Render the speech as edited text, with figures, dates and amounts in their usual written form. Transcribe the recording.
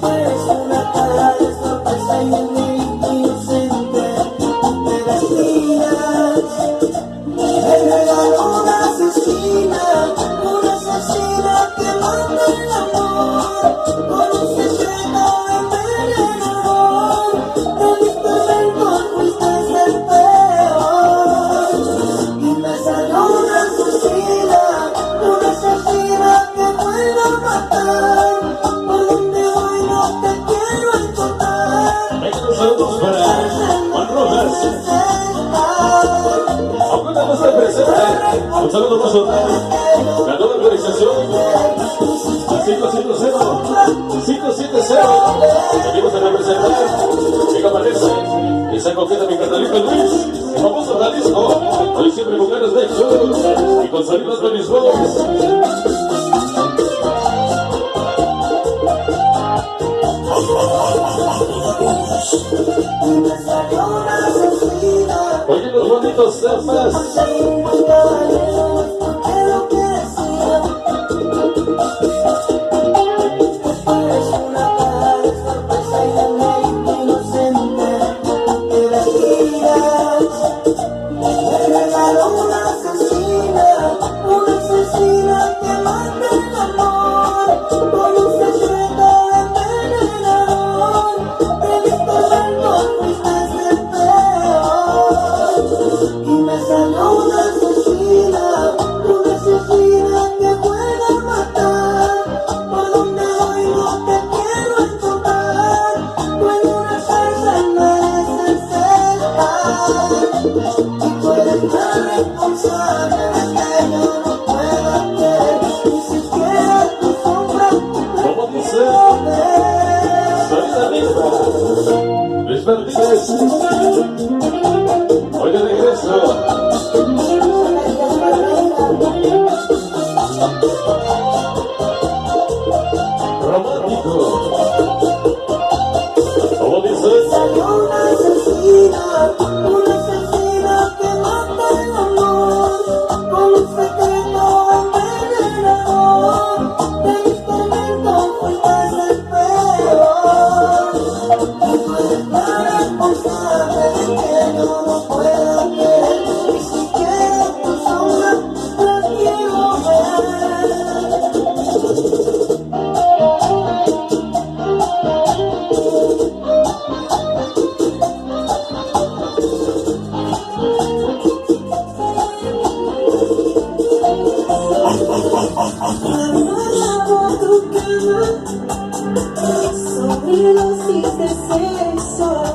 Eres una cara de sorpresa y de mí inocente. Me destinas, me regaló una asesina que mata el amor con un secreto envenenador. De mis tormentos fuiste el peor y me salió una asesina que vuelve a matar. Por donde voy no te quiero encontrar. Venga, los saludos para Juan Rojas. Aunque no se presente, un saludo más la nueva organización 570 venimos a representar que aparece esa coqueta mi carnalito Luis, el famoso Jalisco, hoy siempre con ganas de show y con sonidos de mis voz. Oye los bonitos temas. Una asesina que mata el amor con un secreto envenenador. De mis tormentos fuiste el peor y me salió una asesina que pueda matar. Por donde voy no te quiero encontrar. Tú en una cárcel mereces estar y tú eres tan responsable de que yo no pueda ver ni siquiera tu sombra. ¿Cómo dice? Salida misma Luis Martínez. Hoy de regreso romántico. ¿Cómo dice? Salió una asesina que mata el amor con un secreto envenenador. De mis tormentos fuiste el peor y tú eres tan responsable de que yo no pueda ver ni siquiera tu sombra. La quiero ver. Sobre los de sexo.